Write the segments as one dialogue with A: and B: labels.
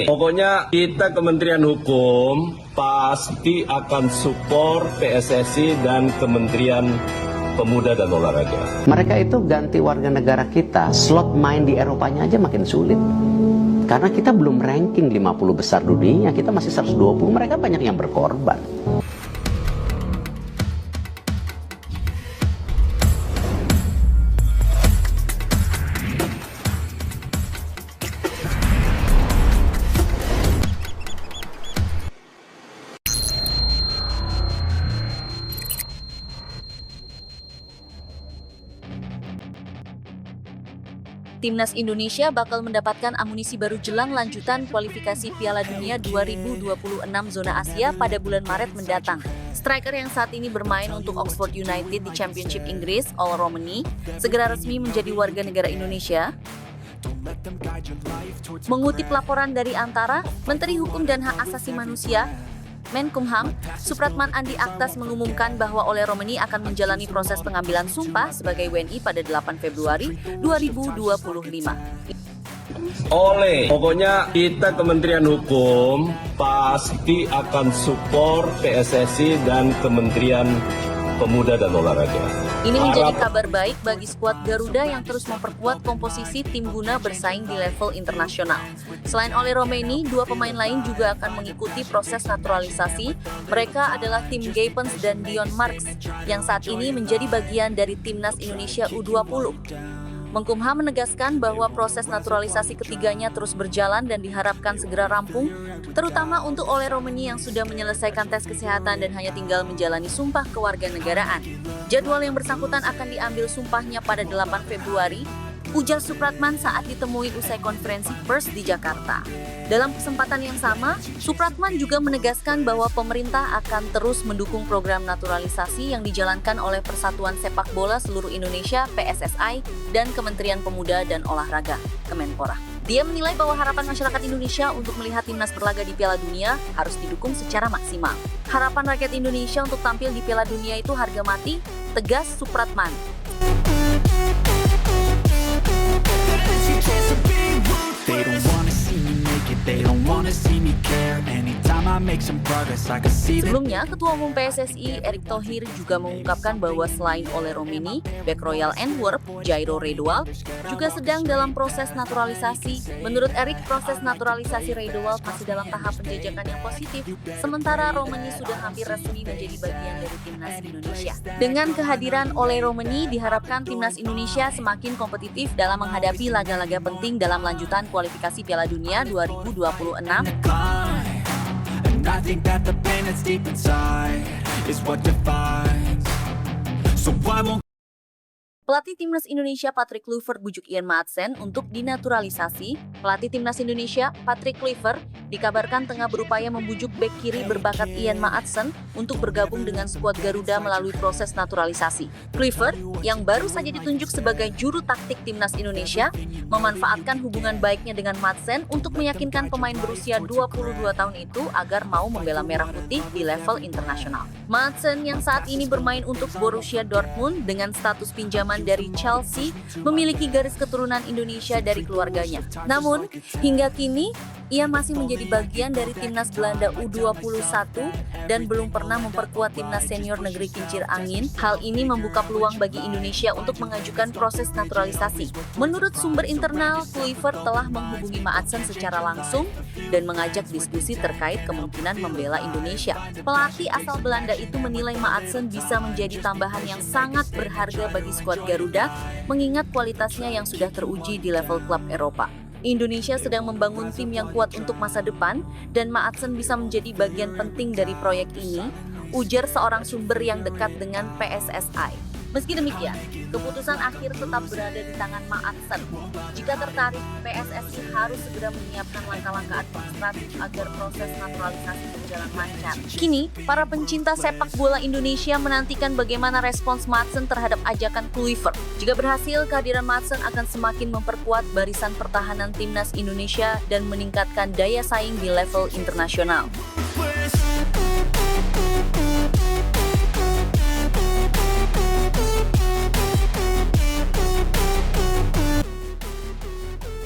A: Pokoknya kita Kementerian Hukum pasti akan support PSSI dan Kementerian Pemuda dan Olahraga.
B: Mereka itu ganti warga negara kita, slot main di Eropanya aja makin sulit. Karena kita belum ranking 50 besar dunia, kita masih 120, mereka banyak yang berkorban.
C: Timnas Indonesia bakal mendapatkan amunisi baru jelang lanjutan kualifikasi Piala Dunia 2026 zona Asia pada bulan Maret mendatang. Striker yang saat ini bermain untuk Oxford United di Championship Inggris, All Romani, segera resmi menjadi warga negara Indonesia. Mengutip laporan dari Antara, Menteri Hukum dan Hak Asasi Manusia, Menkumham, Supratman Andi Aktas mengumumkan bahwa Ole Romani akan menjalani proses pengambilan sumpah sebagai WNI pada 8 Februari 2025.
A: Pokoknya kita Kementerian Hukum pasti akan support PSSI dan Kementerian Pemuda dan Olahraga.
C: Ini menjadi kabar baik bagi skuad Garuda yang terus memperkuat komposisi tim guna bersaing di level internasional. Selain Ole Romani, dua pemain lain juga akan mengikuti proses naturalisasi. Mereka adalah Tim Gaypens dan Dion Marks, yang saat ini menjadi bagian dari Timnas Indonesia U20. Menkumham menegaskan bahwa proses naturalisasi ketiganya terus berjalan dan diharapkan segera rampung, terutama untuk Ole Romani yang sudah menyelesaikan tes kesehatan dan hanya tinggal menjalani sumpah kewarganegaraan. Jadwal yang bersangkutan akan diambil sumpahnya pada 8 Februari, ujar Supratman saat ditemui usai konferensi pers di Jakarta. Dalam kesempatan yang sama, Supratman juga menegaskan bahwa pemerintah akan terus mendukung program naturalisasi yang dijalankan oleh Persatuan Sepak Bola Seluruh Indonesia (PSSI) dan Kementerian Pemuda dan Olahraga (Kemenpora). Dia menilai bahwa harapan masyarakat Indonesia untuk melihat timnas berlaga di Piala Dunia harus didukung secara maksimal. Harapan rakyat Indonesia untuk tampil di Piala Dunia itu harga mati, tegas Supratman.
D: They don't wanna see me make it, they don't wanna see me care. Anytime I make some progress, I can see that.
C: Sebelumnya, Ketua Umum PSSI Erick Thohir juga mengungkapkan bahwa selain Ole Romani, bek Royal Antwerp, Jairo Redoual, juga sedang dalam proses naturalisasi. Menurut Erick, proses naturalisasi Redoual masih dalam tahap penjajakan yang positif, sementara Romani sudah hampir resmi menjadi bagian dari Timnas Indonesia. Dengan kehadiran Ole Romani, diharapkan Timnas Indonesia semakin kompetitif dalam menghadapi laga-laga penting dalam lanjutan kualifikasi Piala Dunia 2026.
D: And I think that the pain that's deep inside is what defines. So I won't.
C: Pelatih Timnas Indonesia Patrick Kluivert bujuk Ian Maatsen untuk dinaturalisasi. Pelatih Timnas Indonesia Patrick Kluivert dikabarkan tengah berupaya membujuk bek kiri berbakat Ian Maatsen untuk bergabung dengan skuad Garuda melalui proses naturalisasi. Kluivert, yang baru saja ditunjuk sebagai juru taktik Timnas Indonesia, memanfaatkan hubungan baiknya dengan Maatsen untuk meyakinkan pemain berusia 22 tahun itu agar mau membela Merah Putih di level internasional. Maatsen yang saat ini bermain untuk Borussia Dortmund dengan status pinjaman dari Chelsea memiliki garis keturunan Indonesia dari keluarganya. Namun, hingga kini ia masih menjadi bagian dari timnas Belanda U21 dan belum pernah memperkuat timnas senior negeri kincir angin. Hal ini membuka peluang bagi Indonesia untuk mengajukan proses naturalisasi. Menurut sumber internal, Kluivert telah menghubungi Maatsen secara langsung dan mengajak diskusi terkait kemungkinan membela Indonesia. Pelatih asal Belanda itu menilai Maatsen bisa menjadi tambahan yang sangat berharga bagi skuad Garuda, mengingat kualitasnya yang sudah teruji di level klub Eropa. Indonesia sedang membangun tim yang kuat untuk masa depan dan Maatsen bisa menjadi bagian penting dari proyek ini, ujar seorang sumber yang dekat dengan PSSI. Meski demikian, keputusan akhir tetap berada di tangan Maatsen. Jika tertarik, PSSI harus segera menyiapkan langkah-langkah administratif agar proses naturalisasi berjalan lancar. Kini, para pencinta sepak bola Indonesia menantikan bagaimana respons Maatsen terhadap ajakan Kluivert. Jika berhasil, kehadiran Maatsen akan semakin memperkuat barisan pertahanan timnas Indonesia dan meningkatkan daya saing di level internasional.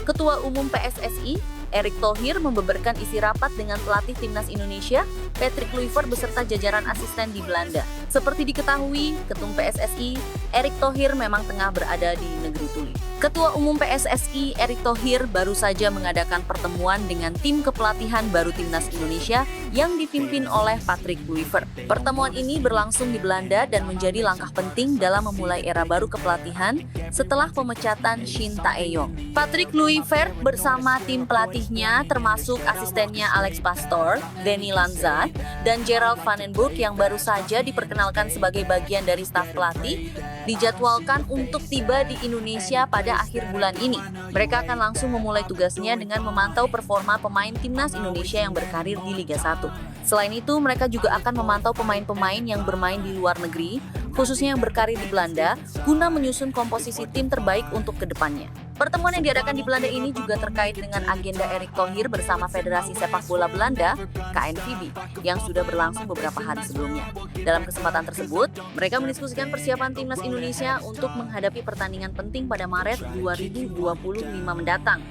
C: Ketua Umum PSSI, Erick Thohir membeberkan isi rapat dengan pelatih timnas Indonesia, Patrick Kluivert beserta jajaran asisten di Belanda. Seperti diketahui, Ketum PSSI, Erick Thohir memang tengah berada di negeri tuli. Ketua Umum PSSI, Erick Thohir, baru saja mengadakan pertemuan dengan tim kepelatihan baru timnas Indonesia yang dipimpin oleh Patrick Kluivert. Pertemuan ini berlangsung di Belanda dan menjadi langkah penting dalam memulai era baru kepelatihan setelah pemecatan Shin Tae-yong. Patrick Kluivert bersama tim pelatihnya termasuk asistennya Alex Pastoor, Danny Lanza, dan Gerald Van den Burg yang baru saja diperkenalkan sebagai bagian dari staf pelatih, dijadwalkan untuk tiba di Indonesia pada akhir bulan ini. Mereka akan langsung memulai tugasnya dengan memantau performa pemain timnas Indonesia yang berkarir di Liga 1. Selain itu, mereka juga akan memantau pemain-pemain yang bermain di luar negeri, khususnya yang berkarir di Belanda, guna menyusun komposisi tim terbaik untuk kedepannya. Pertemuan yang diadakan di Belanda ini juga terkait dengan agenda Erick Thohir bersama Federasi Sepak Bola Belanda, KNVB, yang sudah berlangsung beberapa hari sebelumnya. Dalam kesempatan tersebut, mereka mendiskusikan persiapan timnas Indonesia untuk menghadapi pertandingan penting pada Maret 2025 mendatang.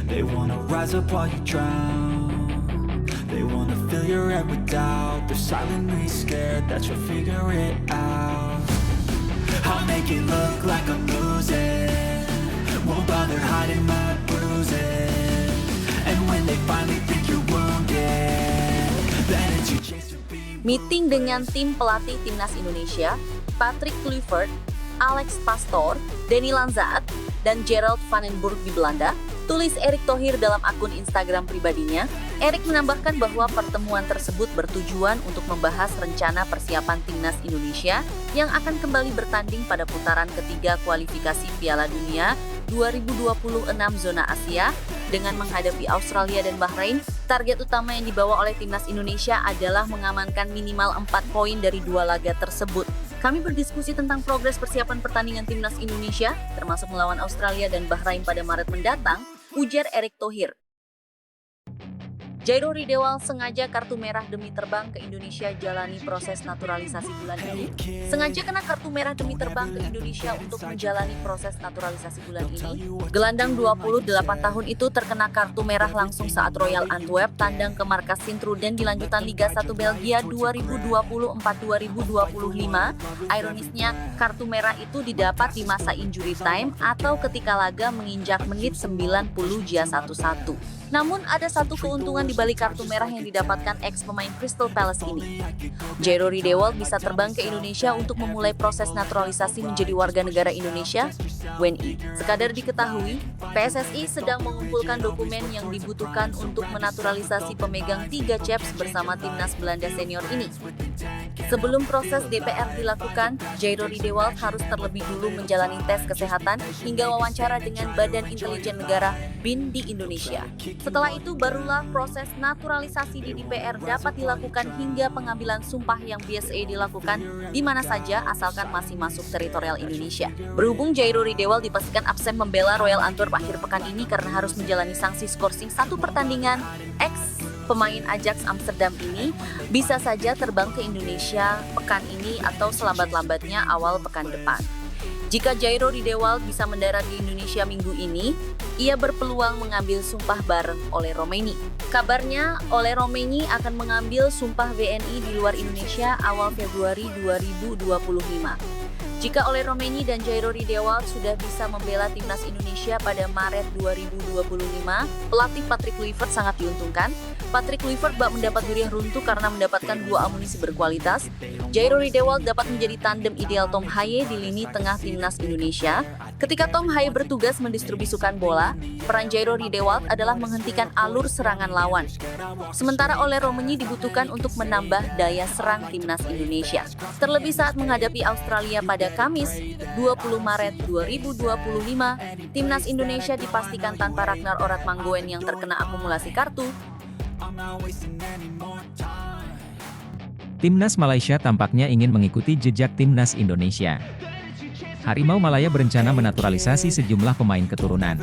D: They wanna rise up while you drown. They wanna fill your head with doubt. They're silently scared that you'll figure it out. I'll make it look like I'm losing. Won't bother hiding my bruises. And when they finally think you're wounded, then it's your chance to be.
C: Meeting dengan tim pelatih timnas Indonesia, Patrick Kluivert, Alex Pastoor, Danny Lanza, dan Gerald Van den Burg di Belanda, tulis Erick Thohir dalam akun Instagram pribadinya. Erick menambahkan bahwa pertemuan tersebut bertujuan untuk membahas rencana persiapan timnas Indonesia yang akan kembali bertanding pada putaran ketiga kualifikasi Piala Dunia 2026 zona Asia dengan menghadapi Australia dan Bahrain. Target utama yang dibawa oleh timnas Indonesia adalah mengamankan minimal 4 poin dari 2 laga tersebut. Kami berdiskusi tentang progres persiapan pertandingan timnas Indonesia, termasuk melawan Australia dan Bahrain pada Maret mendatang, ujar Erick Thohir. Jairo Ridewal sengaja kartu merah demi terbang ke Indonesia jalani proses naturalisasi bulan ini. Sengaja kena kartu merah demi terbang ke Indonesia untuk menjalani proses naturalisasi bulan ini. Gelandang 28 tahun itu terkena kartu merah langsung saat Royal Antwerp tandang ke markas Sint-Truiden di lanjutan Liga 1 Belgia 2024-2025. Ironisnya, kartu merah itu didapat di masa injury time atau ketika laga menginjak menit 90+1. Namun ada satu keuntungan di balik kartu merah yang didapatkan ex-pemain Crystal Palace ini. Jairo Ridewal bisa terbang ke Indonesia untuk memulai proses naturalisasi menjadi warga negara Indonesia, WNI. Sekadar diketahui, PSSI sedang mengumpulkan dokumen yang dibutuhkan untuk menaturalisasi pemegang 3 caps bersama timnas Belanda senior ini. Sebelum proses DPR dilakukan, Jairo Ridewal harus terlebih dulu menjalani tes kesehatan hingga wawancara dengan Badan Intelijen Negara BIN di Indonesia. Setelah itu barulah proses naturalisasi di DPR dapat dilakukan hingga pengambilan sumpah yang biasa dilakukan di mana saja asalkan masih masuk teritorial Indonesia. Berhubung Jairo Ridewal dipastikan absen membela Royal Antwerp akhir pekan ini karena harus menjalani sanksi skorsing 1 pertandingan, pemain Ajax Amsterdam ini bisa saja terbang ke Indonesia pekan ini atau selambat-lambatnya awal pekan depan. Jika Jairo Ridewal bisa mendarat di Indonesia minggu ini, ia berpeluang mengambil sumpah bareng Ole Romaini. Kabarnya, Ole Romaini akan mengambil sumpah WNI di luar Indonesia awal Februari 2025. Jika Ole Romaini dan Jairo Ridewal sudah bisa membela timnas Indonesia pada Maret 2025, pelatih Patrick Kluivert sangat diuntungkan. Patrick Kluivert bak mendapat durian runtuh karena mendapatkan 2 amunisi berkualitas. Jairo Ridewal dapat menjadi tandem ideal Tom Haye di lini tengah timnas Indonesia. Ketika Tom Haye bertugas mendistribusikan bola, peran Jairo Ridewal adalah menghentikan alur serangan lawan. Sementara Ole Romaini dibutuhkan untuk menambah daya serang timnas Indonesia. Terlebih saat menghadapi Australia pada Kamis, 20 Maret 2025, timnas Indonesia dipastikan tanpa Ragnar Oratmangoen yang terkena akumulasi kartu.
E: Timnas Malaysia tampaknya ingin mengikuti jejak timnas Indonesia. Harimau Malaya berencana menaturalisasi sejumlah pemain keturunan.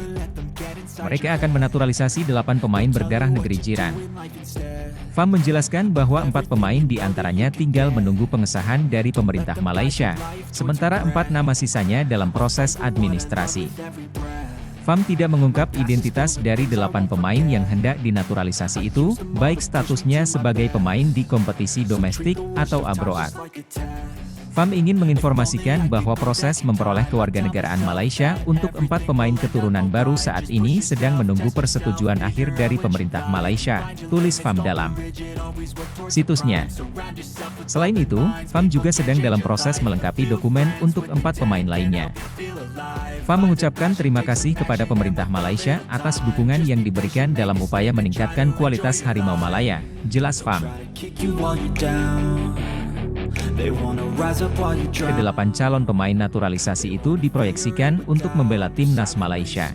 E: Mereka akan menaturalisasi 8 pemain berdarah negeri jiran. FAM menjelaskan bahwa 4 pemain diantaranya tinggal menunggu pengesahan dari pemerintah Malaysia, sementara 4 nama sisanya dalam proses administrasi. FAM tidak mengungkap identitas dari 8 pemain yang hendak dinaturalisasi itu, baik statusnya sebagai pemain di kompetisi domestik atau abroad. FAM ingin menginformasikan bahwa proses memperoleh kewarganegaraan Malaysia untuk 4 pemain keturunan baru saat ini sedang menunggu persetujuan akhir dari pemerintah Malaysia, tulis FAM dalam situsnya. Selain itu, FAM juga sedang dalam proses melengkapi dokumen untuk 4 pemain lainnya. FAM mengucapkan terima kasih kepada pemerintah Malaysia atas dukungan yang diberikan dalam upaya meningkatkan kualitas harimau Malaya, jelas FAM. Kedelapan calon pemain naturalisasi itu diproyeksikan untuk membela timnas Malaysia.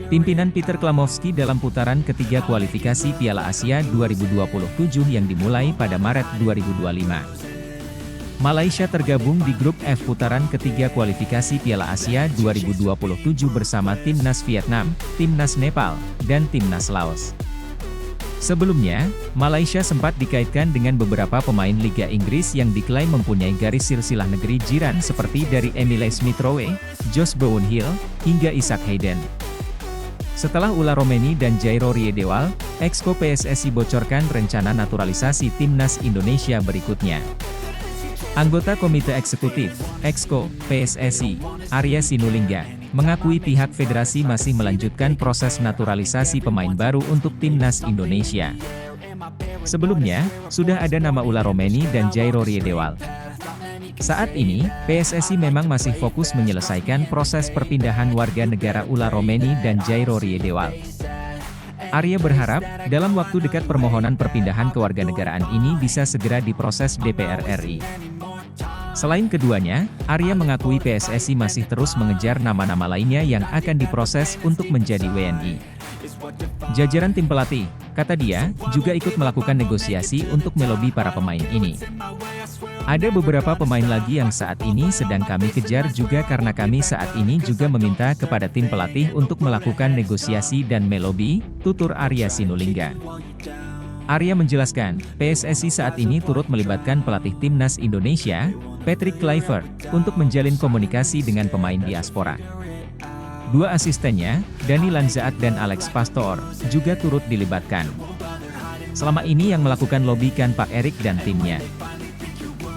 E: Pimpinan Peter Klamovski dalam putaran ketiga kualifikasi Piala Asia 2027 yang dimulai pada Maret 2025. Malaysia tergabung di grup F putaran ketiga kualifikasi Piala Asia 2027 bersama timnas Vietnam, timnas Nepal, dan timnas Laos. Sebelumnya, Malaysia sempat dikaitkan dengan beberapa pemain Liga Inggris yang diklaim mempunyai garis silsilah negeri jiran seperti dari Emile Smith Rowe, Josh Bowen Hill, hingga Isaac Hayden. Setelah Ula Romeni dan Jairo Riedewal, Exco PSSI bocorkan rencana naturalisasi timnas Indonesia berikutnya. Anggota Komite Eksekutif, Exco, PSSI, Arya Sinulinga, mengakui pihak federasi masih melanjutkan proses naturalisasi pemain baru untuk timnas Indonesia. Sebelumnya, sudah ada nama Ula Romeni dan Jairo Riedewal. Saat ini, PSSI memang masih fokus menyelesaikan proses perpindahan warga negara Ula Romeni dan Jairo Riedewal. Arya berharap, dalam waktu dekat permohonan perpindahan kewarganegaraan ini bisa segera diproses DPR RI. Selain keduanya, Arya mengakui PSSI masih terus mengejar nama-nama lainnya yang akan diproses untuk menjadi WNI. Jajaran tim pelatih, kata dia, juga ikut melakukan negosiasi untuk melobi para pemain ini. Ada beberapa pemain lagi yang saat ini sedang kami kejar juga karena kami saat ini juga meminta kepada tim pelatih untuk melakukan negosiasi dan melobi, tutur Arya Sinulinga. Arya menjelaskan, PSSI saat ini turut melibatkan pelatih timnas Indonesia, Patrick Kluivert, untuk menjalin komunikasi dengan pemain diaspora. Dua asistennya, Dani Lanzaat dan Alex Pastor, juga turut dilibatkan. Selama ini yang melakukan lobby kan Pak Erik dan timnya.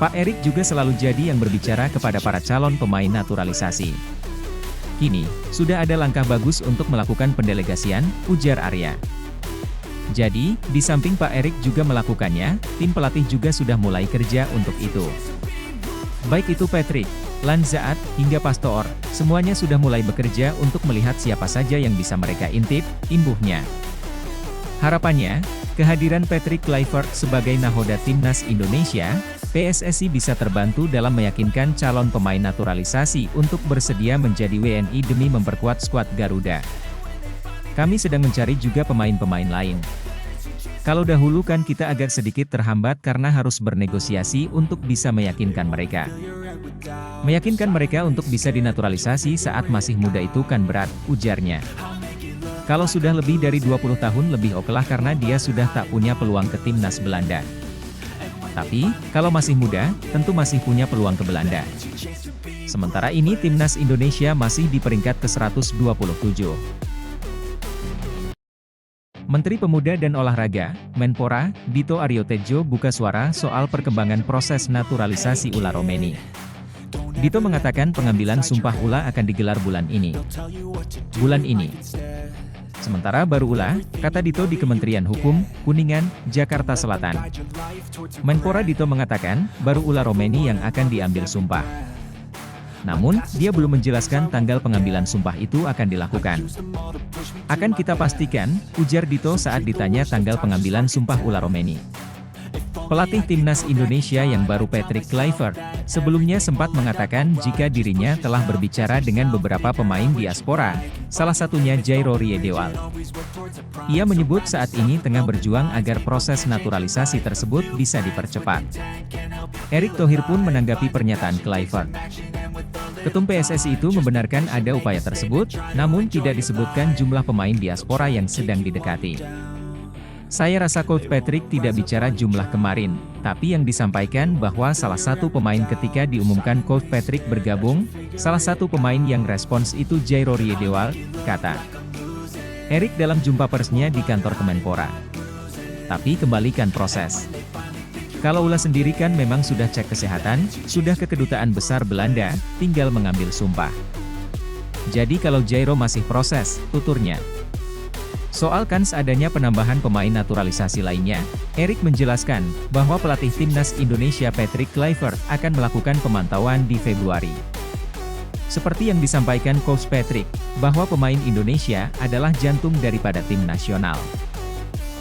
E: Pak Erik juga selalu jadi yang berbicara kepada para calon pemain naturalisasi. Kini, sudah ada langkah bagus untuk melakukan pendelegasian, ujar Arya. Jadi, di samping Pak Erik juga melakukannya, tim pelatih juga sudah mulai kerja untuk itu. Baik itu Patrick, Lanzaat, hingga Pastor, semuanya sudah mulai bekerja untuk melihat siapa saja yang bisa mereka intip, imbuhnya. Harapannya, kehadiran Patrick Kluivert sebagai nahoda timnas Indonesia, PSSI bisa terbantu dalam meyakinkan calon pemain naturalisasi untuk bersedia menjadi WNI demi memperkuat skuad Garuda. Kami sedang mencari juga pemain-pemain lain. Kalau dahulu kan kita agak sedikit terhambat karena harus bernegosiasi untuk bisa meyakinkan mereka. Meyakinkan mereka untuk bisa dinaturalisasi saat masih muda itu kan berat, ujarnya. Kalau sudah lebih dari 20 tahun lebih okelah karena dia sudah tak punya peluang ke timnas Belanda. Tapi, kalau masih muda, tentu masih punya peluang ke Belanda. Sementara ini timnas Indonesia masih di peringkat ke-127. Menteri Pemuda dan Olahraga, Menpora, Dito Aryo Tejo buka suara soal perkembangan proses naturalisasi Ula Romeni. Dito mengatakan pengambilan sumpah Ula akan digelar bulan ini. Sementara baru Ula, kata Dito di Kementerian Hukum, Kuningan, Jakarta Selatan. Menpora Dito mengatakan, baru Ula Romeni yang akan diambil sumpah. Namun, dia belum menjelaskan tanggal pengambilan sumpah itu akan dilakukan. Akan kita pastikan, ujar Dito saat ditanya tanggal pengambilan sumpah Ula Romeni. Pelatih timnas Indonesia yang baru Patrick Kluivert, sebelumnya sempat mengatakan jika dirinya telah berbicara dengan beberapa pemain diaspora, salah satunya Jairo Riedewal. Ia menyebut saat ini tengah berjuang agar proses naturalisasi tersebut bisa dipercepat. Erick Thohir pun menanggapi pernyataan Kluivert. Ketum PSSI itu membenarkan ada upaya tersebut, namun tidak disebutkan jumlah pemain diaspora yang sedang didekati. Saya rasa Coach Patrick tidak bicara jumlah kemarin, tapi yang disampaikan bahwa salah satu pemain ketika diumumkan Coach Patrick bergabung, salah satu pemain yang respons itu Jairo Riedewald, kata Erik dalam jumpa persnya di kantor Kemenpora. Tapi kembalikan proses. Kalau Ula sendiri kan memang sudah cek kesehatan, sudah ke Kedutaan Besar Belanda, tinggal mengambil sumpah. Jadi kalau Jairo masih proses, tuturnya. Soal kans adanya penambahan pemain naturalisasi lainnya, Erik menjelaskan bahwa pelatih timnas Indonesia Patrick Kluivert akan melakukan pemantauan di Februari. Seperti yang disampaikan Coach Patrick, bahwa pemain Indonesia adalah jantung daripada tim nasional.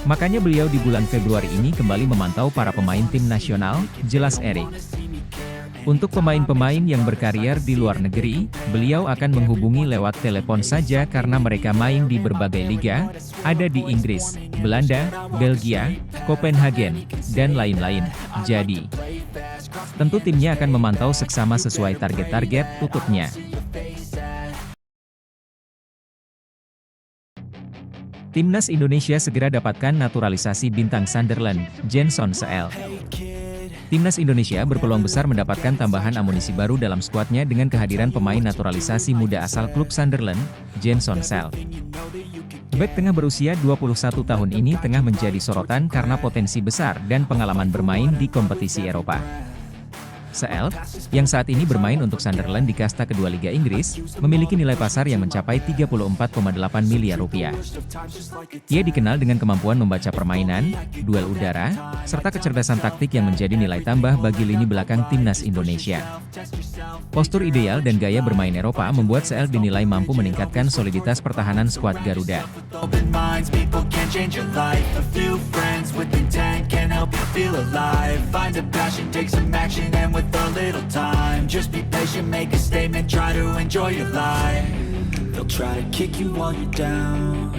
E: Makanya beliau di bulan Februari ini kembali memantau para pemain tim nasional, jelas Erik. Untuk pemain-pemain yang berkarier di luar negeri, beliau akan menghubungi lewat telepon saja karena mereka main di berbagai liga, ada di Inggris, Belanda, Belgia, Copenhagen, dan lain-lain. Jadi, tentu timnya akan memantau seksama sesuai target-target, tutupnya. Timnas Indonesia segera dapatkan naturalisasi bintang Sunderland, Jenson Seel. Timnas Indonesia berpeluang besar mendapatkan tambahan amunisi baru dalam skuadnya dengan kehadiran pemain naturalisasi muda asal klub Sunderland, Jenson Seel. Bek tengah berusia 21 tahun ini tengah menjadi sorotan karena potensi besar dan pengalaman bermain di kompetisi Eropa. Seel, yang saat ini bermain untuk Sunderland di kasta kedua Liga Inggris, memiliki nilai pasar yang mencapai 34,8 miliar rupiah. Ia dikenal dengan kemampuan membaca permainan, duel udara, serta kecerdasan taktik yang menjadi nilai tambah bagi lini belakang timnas Indonesia. Postur ideal dan gaya bermain Eropa membuat Seel dinilai mampu meningkatkan soliditas pertahanan skuad Garuda.
D: Open minds, people can change your life. A few friends with intent can help you feel alive. Find a passion, take some action, and with a little time, just be patient, make a statement, try to enjoy your life. They'll try to kick you while you're down.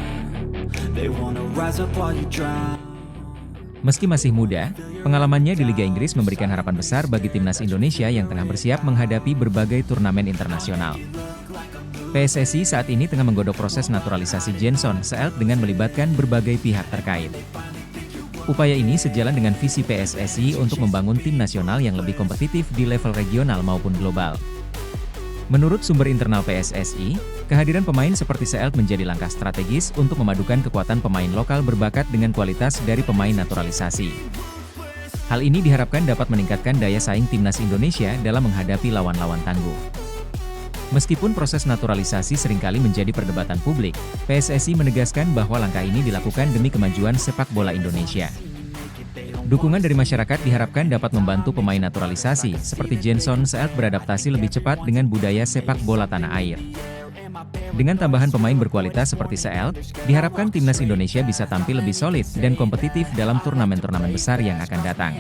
D: They wanna rise up while you drown.
E: Meski masih muda, pengalamannya di Liga Inggris memberikan harapan besar bagi timnas Indonesia yang tengah bersiap menghadapi berbagai turnamen internasional. PSSI saat ini tengah menggodok proses naturalisasi Jenson Seel dengan melibatkan berbagai pihak terkait. Upaya ini sejalan dengan visi PSSI untuk membangun tim nasional yang lebih kompetitif di level regional maupun global. Menurut sumber internal PSSI, kehadiran pemain seperti Seel menjadi langkah strategis untuk memadukan kekuatan pemain lokal berbakat dengan kualitas dari pemain naturalisasi. Hal ini diharapkan dapat meningkatkan daya saing timnas Indonesia dalam menghadapi lawan-lawan tangguh. Meskipun proses naturalisasi seringkali menjadi perdebatan publik, PSSI menegaskan bahwa langkah ini dilakukan demi kemajuan sepak bola Indonesia. Dukungan dari masyarakat diharapkan dapat membantu pemain naturalisasi seperti Jenson Seel beradaptasi lebih cepat dengan budaya sepak bola tanah air. Dengan tambahan pemain berkualitas seperti Seel, diharapkan timnas Indonesia bisa tampil lebih solid dan kompetitif dalam turnamen-turnamen besar yang akan datang.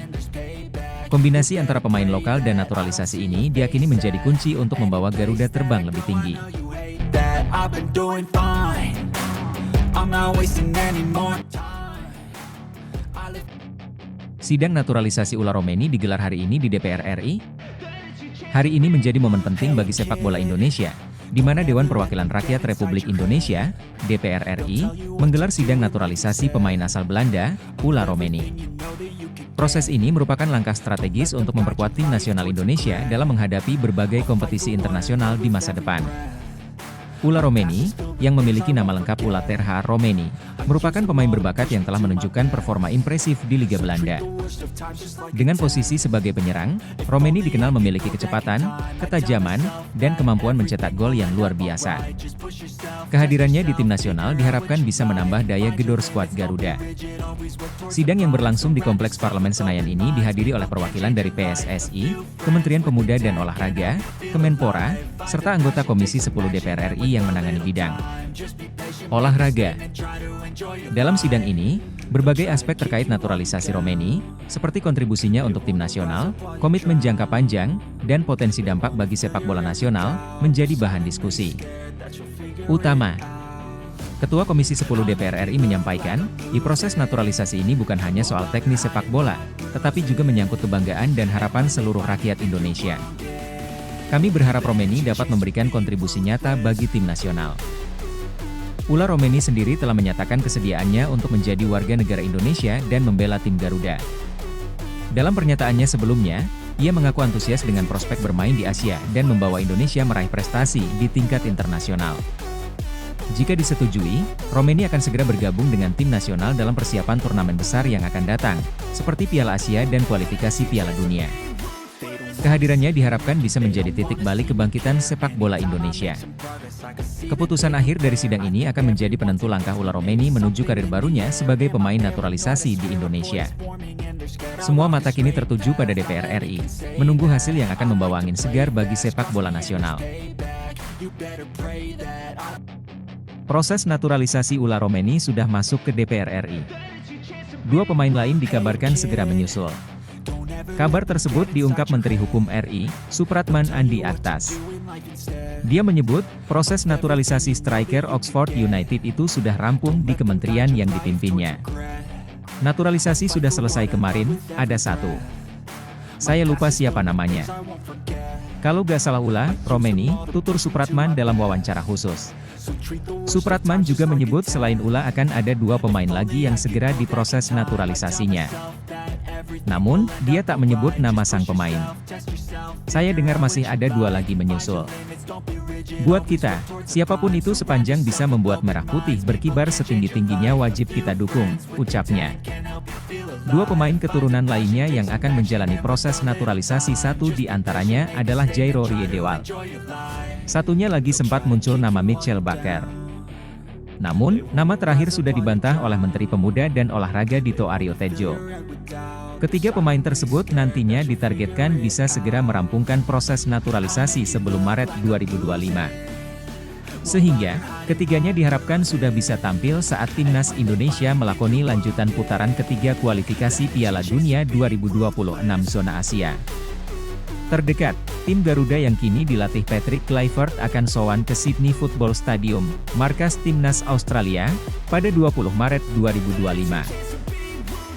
E: Kombinasi antara pemain lokal dan naturalisasi ini diyakini menjadi kunci untuk membawa Garuda terbang lebih tinggi. Sidang naturalisasi Ula Romeni digelar hari ini di DPR RI. Hari ini menjadi momen penting bagi sepak bola Indonesia, di mana Dewan Perwakilan Rakyat Republik Indonesia, DPR RI, menggelar sidang naturalisasi pemain asal Belanda, Ula Romeni. Proses ini merupakan langkah strategis untuk memperkuat tim nasional Indonesia dalam menghadapi berbagai kompetisi internasional di masa depan. Ula Romeni, yang memiliki nama lengkap Ula Terha Romeni, merupakan pemain berbakat yang telah menunjukkan performa impresif di Liga Belanda. Dengan posisi sebagai penyerang, Romeni dikenal memiliki kecepatan, ketajaman, dan kemampuan mencetak gol yang luar biasa. Kehadirannya di tim nasional diharapkan bisa menambah daya gedor skuad Garuda. Sidang yang berlangsung di Kompleks Parlemen Senayan ini dihadiri oleh perwakilan dari PSSI, Kementerian Pemuda dan Olahraga, Kemenpora, serta anggota Komisi 10 DPR RI yang menangani bidang olahraga. Dalam sidang ini, berbagai aspek terkait naturalisasi Romeni, seperti kontribusinya untuk tim nasional, komitmen jangka panjang, dan potensi dampak bagi sepak bola nasional, menjadi bahan diskusi utama. Ketua Komisi 10 DPR RI menyampaikan, di proses naturalisasi ini bukan hanya soal teknis sepak bola, tetapi juga menyangkut kebanggaan dan harapan seluruh rakyat Indonesia. Kami berharap Romeni dapat memberikan kontribusi nyata bagi tim nasional. Ula Romeni sendiri telah menyatakan kesediaannya untuk menjadi warga negara Indonesia dan membela tim Garuda. Dalam pernyataannya sebelumnya, ia mengaku antusias dengan prospek bermain di Asia dan membawa Indonesia meraih prestasi di tingkat internasional. Jika disetujui, Romeni akan segera bergabung dengan tim nasional dalam persiapan turnamen besar yang akan datang, seperti Piala Asia dan kualifikasi Piala Dunia. Kehadirannya diharapkan bisa menjadi titik balik kebangkitan sepak bola Indonesia. Keputusan akhir dari sidang ini akan menjadi penentu langkah Ula Romeni menuju karir barunya sebagai pemain naturalisasi di Indonesia. Semua mata kini tertuju pada DPR RI, menunggu hasil yang akan membawa angin segar bagi sepak bola nasional. Proses naturalisasi Ula Romeni sudah masuk ke DPR RI. 2 pemain lain dikabarkan segera menyusul. Kabar tersebut diungkap Menteri Hukum RI, Supratman Andi Aktas. Dia menyebut, proses naturalisasi striker Oxford United itu sudah rampung di kementerian yang dipimpinnya. Naturalisasi sudah selesai kemarin, ada 1. Saya lupa siapa namanya. Kalau gak salah Ula Romeni, tutur Supratman dalam wawancara khusus. Supratman juga menyebut selain Ula akan ada 2 pemain lagi yang segera diproses naturalisasinya. Namun, dia tak menyebut nama sang pemain. Saya dengar masih ada 2 lagi menyusul. Buat kita, siapapun itu sepanjang bisa membuat merah putih berkibar setinggi-tingginya wajib kita dukung, ucapnya. 2 pemain keturunan lainnya yang akan menjalani proses naturalisasi, 1 di antaranya adalah Jairo Riedewald. Satunya lagi sempat muncul nama Mitchell Baker. Namun, nama terakhir sudah dibantah oleh Menteri Pemuda dan Olahraga Dito Aryo Tejo. Ketiga pemain tersebut nantinya ditargetkan bisa segera merampungkan proses naturalisasi sebelum Maret 2025. Sehingga, ketiganya diharapkan sudah bisa tampil saat Timnas Indonesia melakoni lanjutan putaran ketiga kualifikasi Piala Dunia 2026 zona Asia. Terdekat, tim Garuda yang kini dilatih Patrick Kluivert akan sowan ke Sydney Football Stadium, markas Timnas Australia, pada 20 Maret 2025.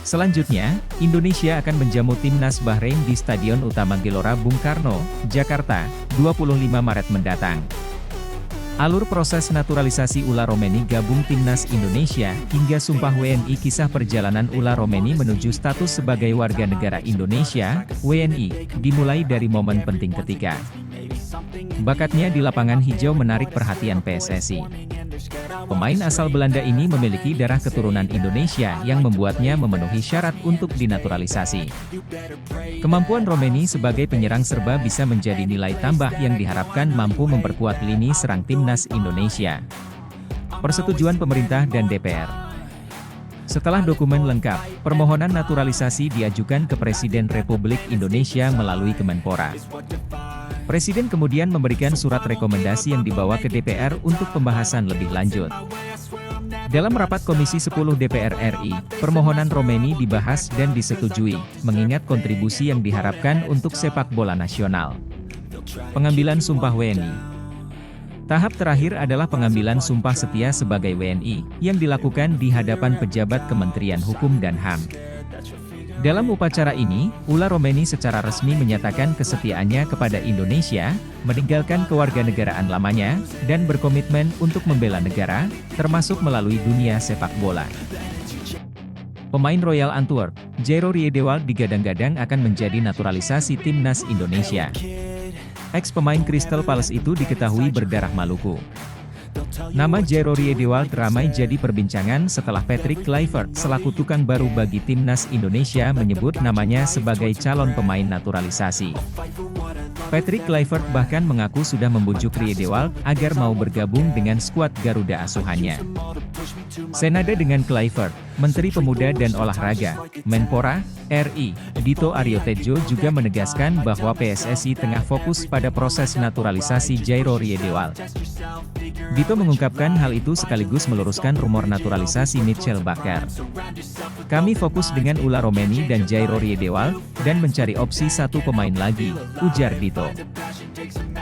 E: Selanjutnya, Indonesia akan menjamu Timnas Bahrain di Stadion Utama Gelora Bung Karno, Jakarta, 25 Maret mendatang. Alur proses naturalisasi Ula Romeni gabung Timnas Indonesia hingga Sumpah WNI. Kisah perjalanan Ula Romeni menuju status sebagai warga negara Indonesia, WNI, dimulai dari momen penting ketika bakatnya di lapangan hijau menarik perhatian PSSI. Pemain asal Belanda ini memiliki darah keturunan Indonesia yang membuatnya memenuhi syarat untuk dinaturalisasi. Kemampuan Romeni sebagai penyerang serba bisa menjadi nilai tambah yang diharapkan mampu memperkuat lini serang Timnas Indonesia. Persetujuan pemerintah dan DPR. Setelah dokumen lengkap, permohonan naturalisasi diajukan ke Presiden Republik Indonesia melalui Kemenpora. Presiden kemudian memberikan surat rekomendasi yang dibawa ke DPR untuk pembahasan lebih lanjut. Dalam rapat Komisi 10 DPR RI, permohonan Romeni dibahas dan disetujui, mengingat kontribusi yang diharapkan untuk sepak bola nasional. Pengambilan sumpah WNI. Tahap terakhir adalah pengambilan sumpah setia sebagai WNI, yang dilakukan di hadapan pejabat Kementerian Hukum dan HAM. Dalam upacara ini, Ula Romeni secara resmi menyatakan kesetiaannya kepada Indonesia, meninggalkan kewarganegaraan lamanya, dan berkomitmen untuk membela negara, termasuk melalui dunia sepak bola. Pemain Royal Antwerp, Jairo Riedewald digadang-gadang akan menjadi naturalisasi Timnas Indonesia. Ex-pemain Crystal Palace itu diketahui berdarah Maluku. Nama Jairo Riedewald ramai jadi perbincangan setelah Patrick Kluivert selaku tukang baru bagi Timnas Indonesia menyebut namanya sebagai calon pemain naturalisasi. Patrick Kluivert bahkan mengaku sudah membujuk Riedewald agar mau bergabung dengan skuad Garuda asuhannya. Senada dengan Kluivert, Menteri Pemuda dan Olahraga, Menpora, RI, Dito Aryo Tejo juga menegaskan bahwa PSSI tengah fokus pada proses naturalisasi Jairo Riedewald. Dito mengungkapkan hal itu sekaligus meluruskan rumor naturalisasi Mitchell Baker. Kami fokus dengan Ula Romeni dan Jairo Riedewald, dan mencari opsi 1 pemain lagi, ujar Dito.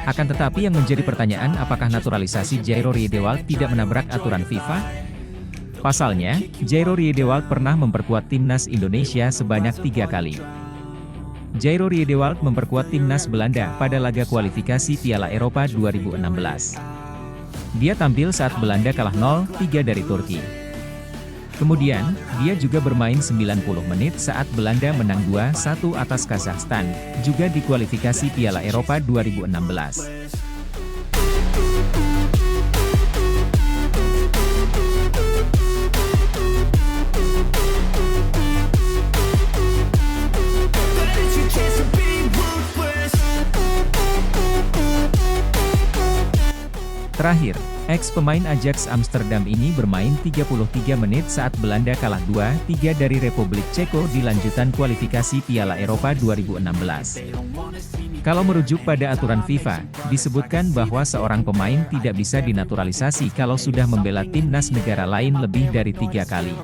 E: Akan tetapi yang menjadi pertanyaan apakah naturalisasi Jairo Riedewald tidak menabrak aturan FIFA? Pasalnya, Jairo Riedewald pernah memperkuat Timnas Indonesia sebanyak 3 kali. Jairo Riedewald memperkuat Timnas Belanda pada laga kualifikasi Piala Eropa 2016. Dia tampil saat Belanda kalah 0-3 dari Turki. Kemudian, dia juga bermain 90 menit saat Belanda menang 2-1 atas Kazakhstan, juga di kualifikasi Piala Eropa 2016. Terakhir, ex-pemain Ajax Amsterdam ini bermain 33 menit saat Belanda kalah 2-3 dari Republik Ceko di lanjutan kualifikasi Piala Eropa 2016. Kalau merujuk pada aturan FIFA, disebutkan bahwa seorang pemain tidak bisa dinaturalisasi kalau sudah membela timnas negara lain lebih dari 3 kali.